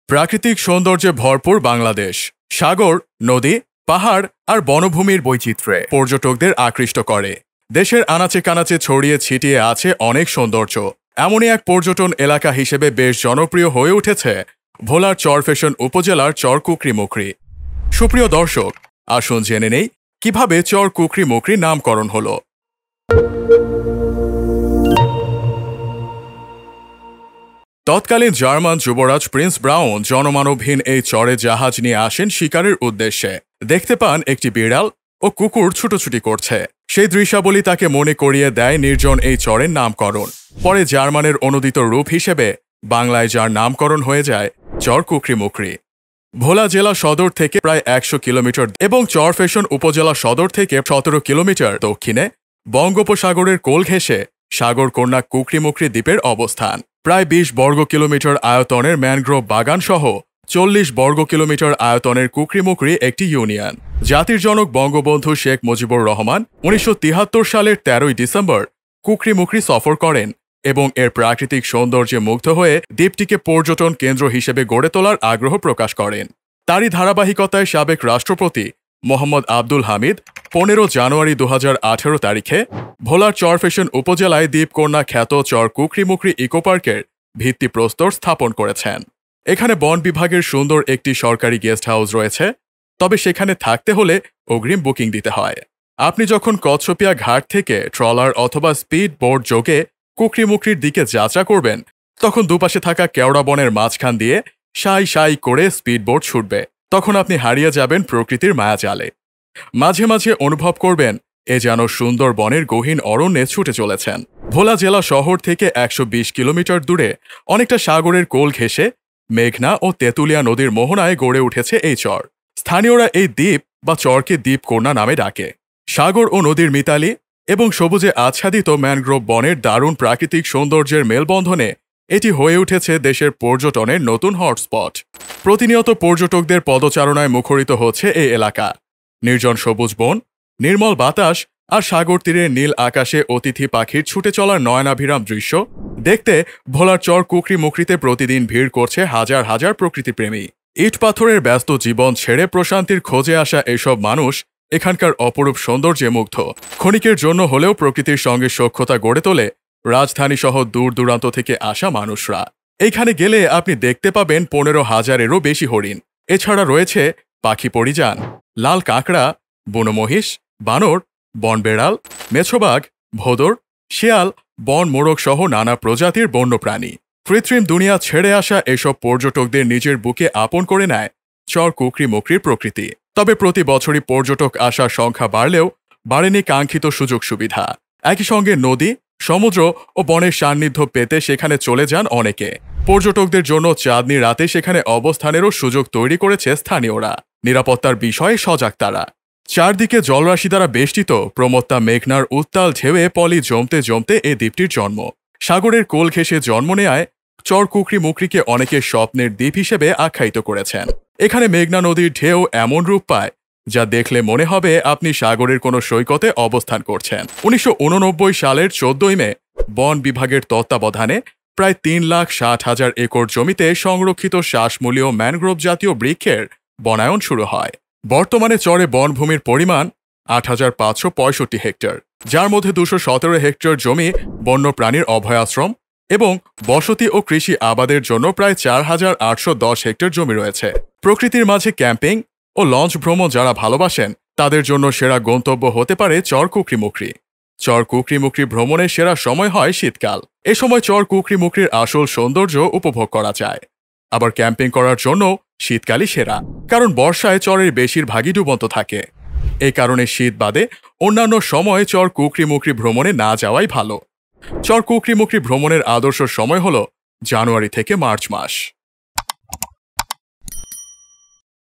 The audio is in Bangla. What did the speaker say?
প্রাকৃতিক সৌন্দর্যে ভরপুর বাংলাদেশ। সাগর, নদী, পাহাড় আর বনভূমির বৈচিত্র্যে পর্যটকদের আকৃষ্ট করে। দেশের আনাচে কানাচে ছড়িয়ে ছিটিয়ে আছে অনেক সৌন্দর্য। এমনই এক পর্যটন এলাকা হিসেবে বেশ জনপ্রিয় হয়ে উঠেছে ভোলার চরফ্যাশন উপজেলার চর কুকরিমুকরি। সুপ্রিয় দর্শক, আসুন জেনে নেই কিভাবে চর কুকরিমুকরি নামকরণ হলো। তৎকালীন জার্মান যুবরাজ প্রিন্স ব্রাউন জনমানবহীন এই চরে জাহাজ নিয়ে আসেন শিকারের উদ্দেশ্যে। দেখতে পান একটি বিড়াল ও কুকুর ছুটোছুটি করছে। সেই দৃশ্যাবলী তাকে মনে করিয়ে দেয় নির্জন এই চরের নামকরণ। পরে জার্মানের অনুদিত রূপ হিসেবে বাংলায় যার নামকরণ হয়ে যায় চর কুকরিমুকরি। ভোলা জেলা সদর থেকে প্রায় ১০০ কিলোমিটার এবং চরফ্যাশন উপজেলা সদর থেকে ১৭ কিলোমিটার দক্ষিণে বঙ্গোপসাগরের কোল ঘেঁষে সাগরকন্যা কুকরিমুকরি দ্বীপের অবস্থান। প্রায় ২০ বর্গ কিলোমিটার আয়তনের ম্যানগ্রোভ বাগান সহ ৪০ বর্গ কিলোমিটার আয়তনের কুকরিমুকরি একটি ইউনিয়ন। জাতির জনক বঙ্গবন্ধু শেখ মুজিবুর রহমান ১৯৭৩ সালের ১৩ ডিসেম্বর কুকরিমুকরি সফর করেন এবং এর প্রাকৃতিক সৌন্দর্যে মুগ্ধ হয়ে দ্বীপটিকে পর্যটন কেন্দ্র হিসেবে গড়ে তোলার আগ্রহ প্রকাশ করেন। তারই ধারাবাহিকতায় সাবেক রাষ্ট্রপতি মোহাম্মদ আব্দুল হামিদ ১৫ জানুয়ারি ২০১৮ তারিখে ভোলার চরফ্যাশন উপজেলায় দ্বীপকন্যা খ্যাত চর কুকরিমুকরি ইকো পার্কের ভিত্তিপ্রস্তর স্থাপন করেছেন। এখানে বন বিভাগের সুন্দর একটি সরকারি গেস্ট হাউস রয়েছে, তবে সেখানে থাকতে হলে অগ্রিম বুকিং দিতে হয়। আপনি যখন কচ্ছপিয়া ঘাট থেকে ট্রলার অথবা স্পিড বোট যোগে কুকরিমুকরির দিকে যাত্রা করবেন, তখন দুপাশে থাকা কেওড়া বনের মাঝখান দিয়ে সাই সাই করে স্পিড বোট ছুটবে। তখন আপনি হারিয়ে যাবেন প্রকৃতির মায়াজালে। মাঝে মাঝে অনুভব করবেন এ যেন সুন্দর বনের গহীন অরণ্যে ছুটে চলেছেন। ভোলা জেলা শহর থেকে ১২০ কিলোমিটার দূরে অনেকটা সাগরের কোল ঘেঁষে মেঘনা ও তেঁতুলিয়া নদীর মোহনায় গড়ে উঠেছে এই চর। স্থানীয়রা এই দ্বীপ বা চরকে দ্বীপকন্যা নামে ডাকে। সাগর ও নদীর মিতালি এবং সবুজে আচ্ছাদিত ম্যানগ্রোভ বনের দারুণ প্রাকৃতিক সৌন্দর্যের মেলবন্ধনে এটি হয়ে উঠেছে দেশের পর্যটনের নতুন হটস্পট। প্রতিনিয়ত পর্যটকদের পদচারণায় মুখরিত হচ্ছে এই এলাকা। নির্জন সবুজ বন, নির্মল বাতাস আর সাগর তীরের নীল আকাশে অতিথি পাখির ছুটে চলার নয়নাভিরাম দৃশ্য দেখতে ভোলার চর কুকরিমুকরিতে প্রতিদিন ভিড় করছে হাজার হাজার প্রকৃতিপ্রেমী। ইট পাথরের ব্যস্ত জীবন ছেড়ে প্রশান্তির খোঁজে আসা এসব মানুষ এখানকার অপরূপ সৌন্দর্যে মুগ্ধ। ক্ষণিকের জন্য হলেও প্রকৃতির সঙ্গে সখ্যতা গড়ে তোলে রাজধানী সহ দূর দূরান্ত থেকে আসা মানুষরা। এইখানে গেলে আপনি দেখতে পাবেন ১৫,০০০-এরও বেশি হরিণ। এছাড়া রয়েছে পাখি পরিযান, লাল কাঁকড়া, বুনো মহিষ, বানর, বনবেড়াল, মেছোবাঘ, ভোদর, শিয়াল, বন মোরগ সহ নানা প্রজাতির বন্যপ্রাণী। কৃত্রিম দুনিয়া ছেড়ে আসা এসব পর্যটকদের নিজের বুকে আপন করে নেয় চর কুকরিমুকরির প্রকৃতি। তবে প্রতি বছরই পর্যটক আসার সংখ্যা বাড়লেও বাড়েনি কাঙ্ক্ষিত সুযোগ সুবিধা। একই সঙ্গে নদী, সমুদ্র ও বনের সান্নিধ্য পেতে সেখানে চলে যান অনেকে। পর্যটকদের জন্য চাঁদনি রাতে সেখানে অবস্থানেরও সুযোগ তৈরি করেছে স্থানীয়রা। নিরাপত্তার বিষয়ে সজাগ তারা। চারদিকে জলরাশি দ্বারা বেষ্টিত প্রমত্তা মেঘনার উত্তাল ঢেউয়ে পলি জমতে জমতে এ দ্বীপটির জন্ম। সাগরের কোল ঘেঁষে জন্ম নেয় চর কুকরিমুকরিকে অনেকে স্বপ্নের দ্বীপ হিসেবে আখ্যায়িত করেছেন। এখানে মেঘনা নদীর ঢেউ এমন রূপ পায় যা দেখলে মনে হবে আপনি সাগরের কোনো সৈকতে অবস্থান করছেন। ১৯৮৯ সালের ১৪ মে বন বিভাগের তত্ত্বাবধানে প্রায় ৩,৬০,০০০ একর জমিতে সংরক্ষিত শ্বাসমূলীয় ম্যানগ্রোভ জাতীয় বৃক্ষের বনায়ন শুরু হয়। বর্তমানে চরে বনভূমির পরিমাণ ৮,৫৬৫ হেক্টর, যার মধ্যে ২১৭ হেক্টর জমি বন্যপ্রাণীর অভয়াশ্রম এবং বসতি ও কৃষি আবাদের জন্য প্রায় ৪,৮১০ হেক্টর জমি রয়েছে। প্রকৃতির মাঝে ক্যাম্পিং ও লঞ্চ ভ্রমণ যারা ভালোবাসেন তাদের জন্য সেরা গন্তব্য হতে পারে চর কুকরিমুকরি। চর কুকরিমুকরি ভ্রমণের সেরা সময় হয় শীতকাল। এ সময় চর কুকরিমুকরির আসল সৌন্দর্য উপভোগ করা যায়। আবার ক্যাম্পিং করার জন্য শীতকালই সেরা, কারণ বর্ষায় চরের বেশিরভাগই ডুবন্ত থাকে। এই কারণে শীত বাদে অন্যান্য সময় চর কুকরিমুকরি ভ্রমণে না যাওয়াই ভালো। চর কুকরিমুকরি ভ্রমণের আদর্শ সময় হল জানুয়ারি থেকে মার্চ মাস।